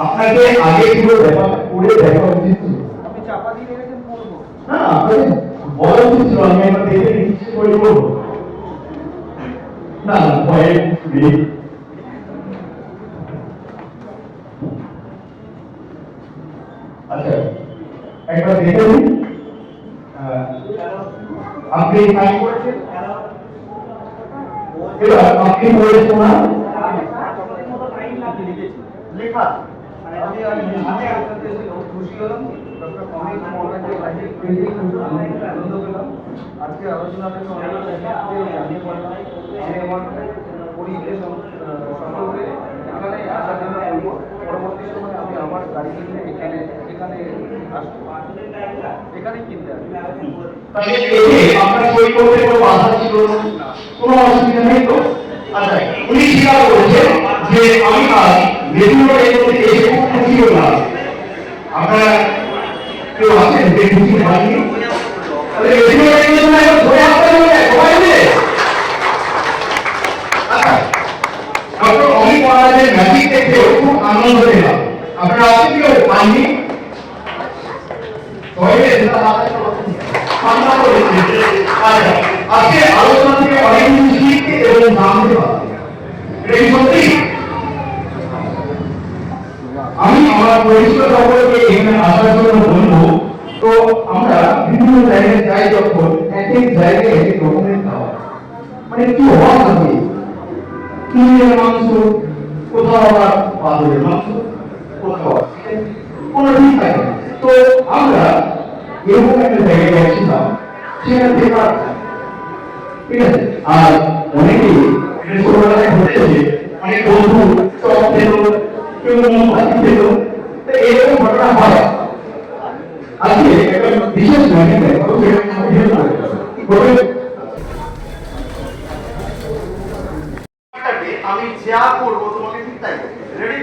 আপনাকে আগে পুরো ব্যাপারটা করে দেখা উচিত ছিল। আপনি চাপা দিয়ে রেখেছেন করবো না আপনাকে বলা উচিত ছিল, আমি একবার দেখে নিশ্চয় করে বলবো। না ভয়ে আচ্ছা একবার দেখে নিন। আপনি সাইন করেছেন, এবার আপনি বলেছেন না লেখা আমি খুশি হলাম। ডক্টর কমিক মহারাজের কাছে আনন্দ পেলাম। আজকে আলোচনা থেকে অনেক জানিয়ে পড়লাম। আমি আমার পরিবেশ সফল হয়ে এখানে আসার জন্য বলবো। পরবর্তী সময় আমি আমার গাড়ি কিনলে এখানে আসবো, এখানেই কিনতে আসবো। আপনার সই করতে কোনো বাধা ছিল না, কোনো অসুবিধা নেই তো? আচ্ছা উনি স্বীকার করেছেন যে আমি আজ রেডিও এসে খুব খুশি হলাম। আপনারা কেউ আছেন যে খুশি হয়নি? রেডিও ধরে আসতে হবে সবাই মিলে। আচ্ছা ডক্টর অমিত মহারাজের ম্যাজিক দেখে খুব আনন্দ পেলাম। আপনারা আছেন কেউ পাননি? আজকে আলোচনা থেকে অনেক কিছু শিখতে এবং জানতে পারলাম। এটা কি সত্যি? আমি আমার পরিচিত সকলকে এখানে আসার জন্য বলবো। তো আমরা বিভিন্ন জায়গায় যাই, যখন এক এক জায়গায় এক এক রকমের খাওয়া, মানে কি হওয়া থাকে, কিনের মাংস, কোথাও আবার পাথরের মাংস, কোথাও কোনো ঠিক থাকে না। তো আমরা এরকম একটা জায়গায় গেছিলাম, সেখানে বেকার, ঠিক আছে। আর অনেকেই ছোটবেলায় ঘটেছে, অনেক বন্ধু চপ পেল, কেউ মোমবাতি পেল, তো এরকম ঘটনা হয়। আজকে একটা বিশেষ মানে আমি যা করবো তোমাকে ঠিক তাই রেডি।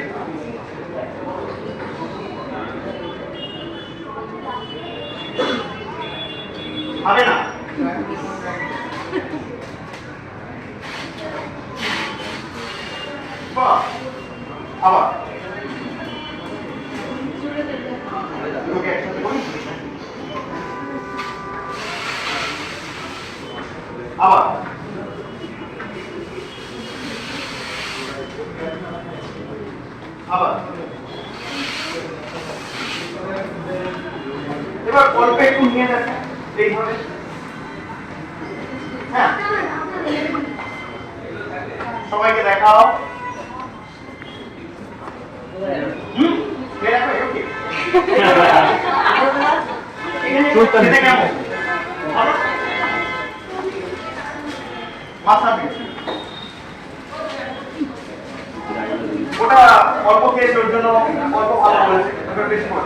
হবে না আবার আবার আবার এবার অল্প একটু নিয়ে দেখেন এইভাবে। হ্যাঁ সবাইকে দেখাও। ওটা অল্প খেয়েছে, ওর জন্য অল্প ভালো বলেছে, বেশি করে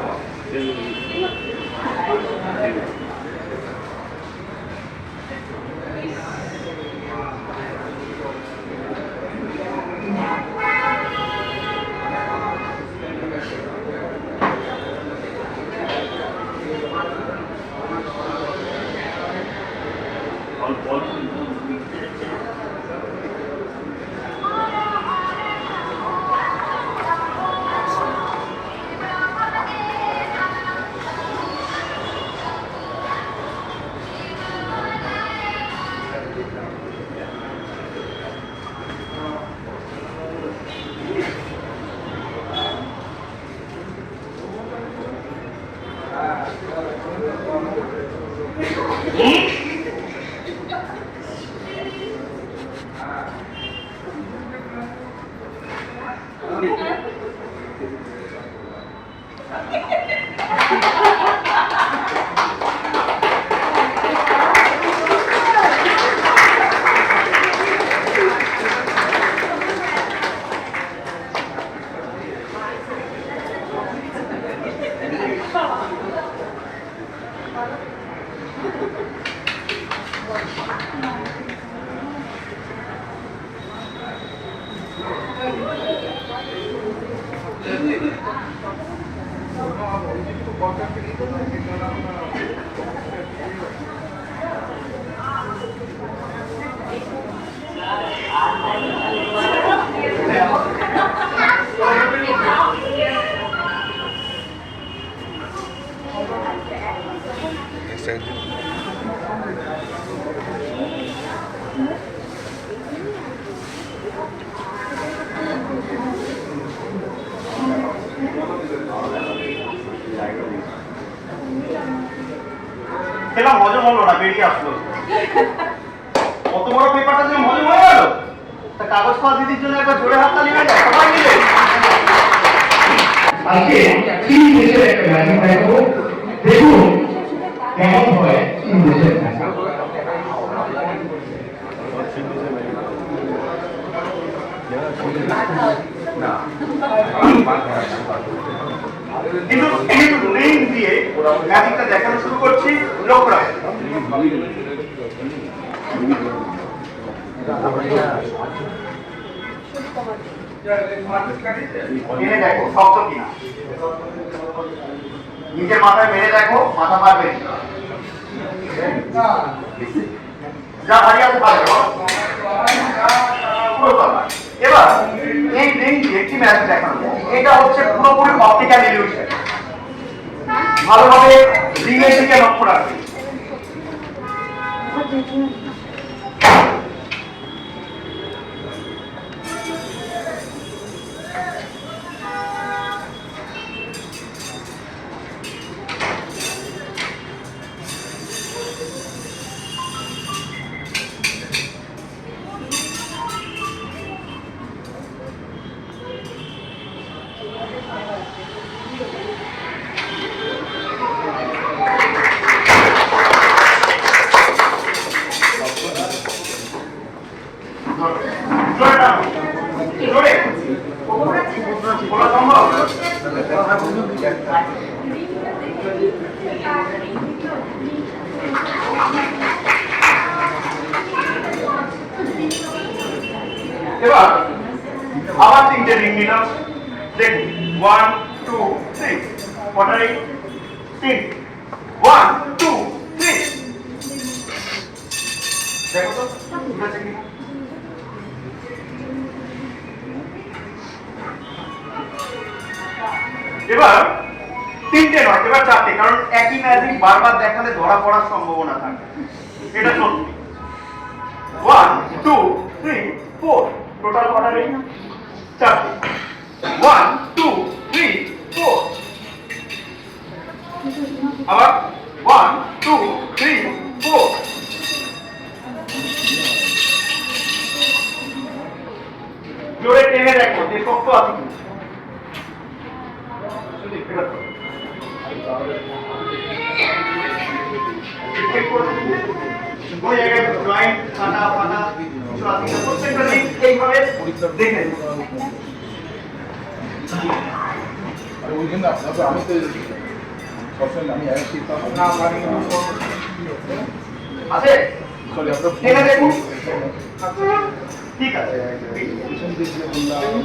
খেলাম হজম হলো না, বেরিয়ে আসলো। কত বড় পেপারটা যে হজম হয়ে গেল। তা কাগজ পাওয়া দিদির জন্য একবার জোরে হাততালি হয়ে যায় সবাই মিলে। আজকে চীন দেশের একটা ম্যাজিক দেখাবো, দেখুন কেমন হয় চীন দেশের ম্যাজিক। কিন্তু রিং দিয়ে ম্যাজিকটা দেখানো শুরু করছি, লক্ষ্য রাখুন। মেরে দেখো শক্ত কিনা, নিজের মাথায় মেরে দেখো মাথা পারবে যা হারিয়ে আছে পারবে। এবার এই রিং দিয়ে একটি ম্যাজিক দেখানো যায়। এটা হচ্ছে পুরোপুরি অপটিক্যাল ইলিউশন। ভালোভাবে রিং এর দিকে লক্ষ্য রাখবে। এবার আবার তিনটে রিং নিলাম, দেখুন 1 2 3 কটা রিং? 3 1 2 3 দেখো তো ঠিক আছে কি। এবার তিনটে নয়, এবার চারটে, কারণ একই ম্যাজিক বারবার দেখালে ধরা পড়ার সম্ভাবনা থাকে। এটা সত্যি। 1 2 3 4 টোটাল কটা রিং? চারটে। 1 2 3 4 আবার 1 2 3 4 জোরে টেনে দেখো যে শক্ত আছে কি। ওই জায়গায় জয়েন্ট ফাটা ফাটা কিছু আছে কিনা প্রত্যেকটা দিক এইভাবে দেখে আমি তো সবসময় আমি আছে। সরি আপনার এটা দেখুন ঠিক আছে।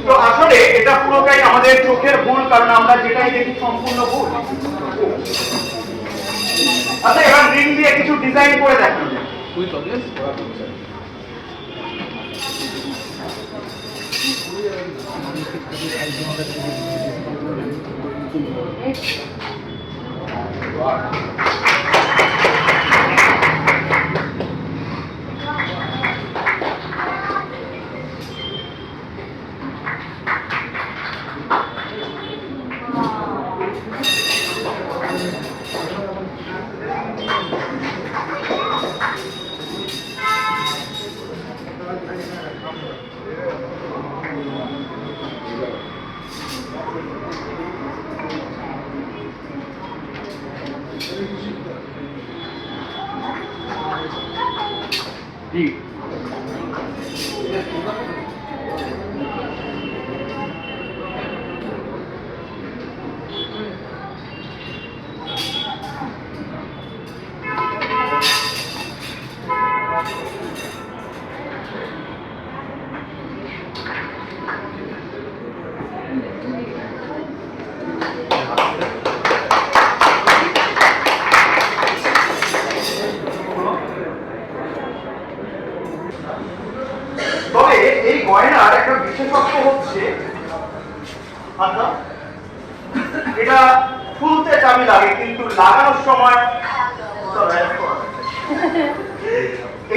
তো আসলে এটা পুরোটাই আমাদের চোখের ভুল, কারণ আমরা যেটাই দেখি সম্পূর্ণ ভুল। আচ্ছা এবার রিং দিয়ে কিছু ডিজাইন করে দেখানো যায়। জি তবে এই গয়নার একটা বিশেষত্ব হচ্ছে আচ্ছা এটা খুলতে চাবি লাগে কিন্তু লাগানোর সময়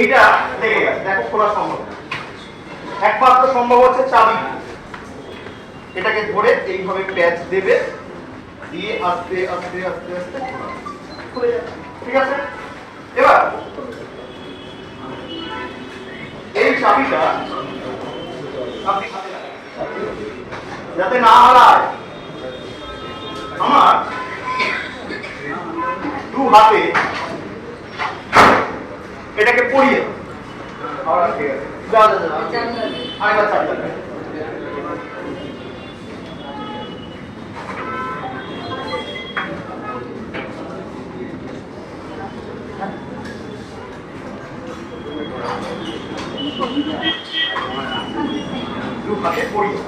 এইটা লেগে গেছে। দেখো খোলা সম্ভব, একমাত্র সম্ভব হচ্ছে চাবি। এটাকে ধরে এইভাবে প্যাচ দেবে, দিয়ে আস্তে আস্তে আস্তে আস্তে খুলে যাবে। ঠিক আছে, এবার এই চাবিটা আপনি হাতে রাখেন, যাতে না হারায়। আমার দু হাতে এটাকে পরিয়ে আরেকবার চাবি লাগবে। দু হাতে পরিয়ে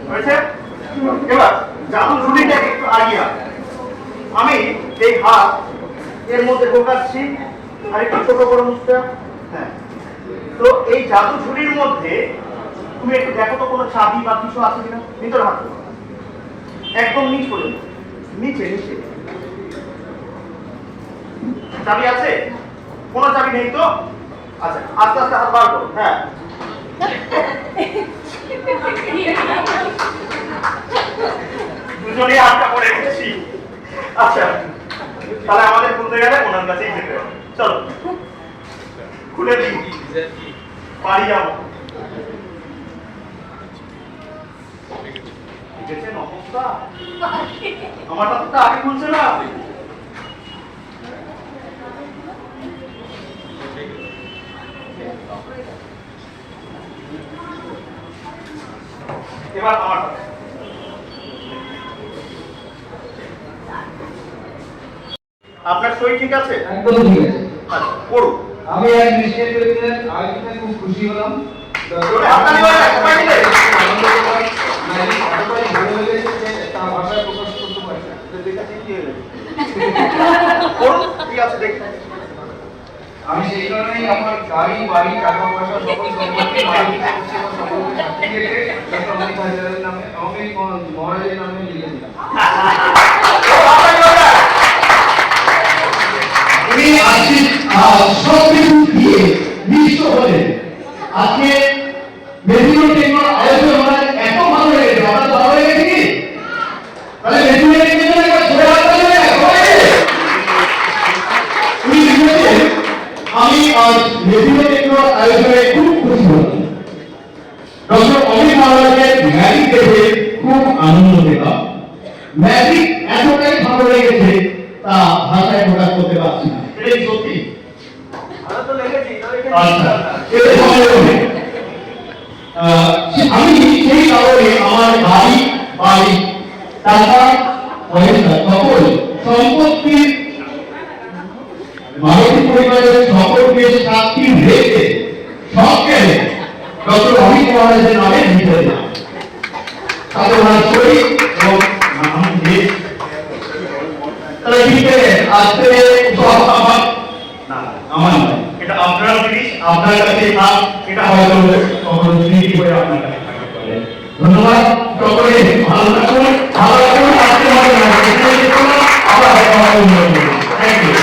হয়েছে। এবার জাদু ঝুড়িটাকে একটু আগিয়ে আন। আমি এই হাত এর মধ্যে ঢোকাচ্ছি, আর একটু ছোট করে মুখটা। হ্যাঁ, তো এই জাদু ঝুড়ির মধ্যে তুমি একটু দেখো তো কোনো চাবি বা কিছু আছে কিনা। ভিতরে হাত দাও। একদম নিচ করে দাও। নিচে নিচে চাবি আছে? কোনো চাবি নেই তো? আচ্ছা, আস্তে আস্তে হাত বার করো। হ্যাঁ, দুজনেই হাতটা পড়ে গেছি। আচ্ছা, তাহলে আমাদের খুলতে গেলে ওনার কাছেই যেতে হবে। চলো খুলে দিই, বাড়ি যাবো। দেখেছেন অবস্থা? আমার হাতটা আগে খুলছে না। এবার আমার হাতে। আপনার সই ঠিক আছে? একদম ঠিক আছে। আচ্ছা, পড়ুন। আমি আজ নিশ্চয় করেছিলেন, আয়োজনে খুব খুশি হলাম। আপনার এবার সবাই মিলে? এতটাই ভালো লেগেছে যে তার ভাষায় প্রকাশ করতে পারছি না। তো দেখা ঠিক হয়ে গেছে। পড়ুন, কি আছে দেখুন। আমি সেই কারণেই আমার গাড়ি, বাড়ি, টাকা পয়সা সকল সম্পত্তি মালিক পরিষেবা সকলকে সার্টিফিকেটে ডক্টর অমিত হাজারের নামে, অমিত মহারাজের নামে লিখে দিলাম। উনি আজকে সবকিছু দিয়ে মিশ্র হলে আজকে মেদিনীপুর টেকনোর আয়োজন আমার এত ভালো লেগেছে। আমার ভালো লেগেছে কি? তাহলে মেদিনীপুর টেকনোর একবার ছোট হাতটা দেবে সবাই। উনি লিখেছেন, আমি আজ মেদিনীপুর টেকনোর আয়োজনে খুব খুশি হলাম। ডক্টর অমিত মহারাজের ম্যাজিক দেখে খুব আনন্দ পেলাম। ম্যাজিক এতটাই ভালো লেগেছে তা ভাষায় প্রকাশ করতে পারছি না। এটাই সত্যি। আমরা তো লিখেছি, আচ্ছা, এটা ভালো হবে। আমি সেই কারণে আমার গাড়ি, বাড়ি, টাকা পয়সা সকল সম্পত্তি মারুতি পরিবারের সকলকে সাক্ষী রেখে সবকে ডক্টর অমিত মহারাজের নামে লিখে দিলাম। তাতে ওনার সই এবং নাম দিয়ে তাহলে ঠিক আছে। আজকে সব আমার নয়, এটা আপনার জিনিস, আপনার কাছে থাক। এটা হয়তো কখনো স্মৃতি হয়ে আপনার কাছে থাকতে পারে। ধন্যবাদ সকলে। ভালো থাকুন, ভালো থাকুন। আজকে আমাদের আবার থ্যাংক ইউ।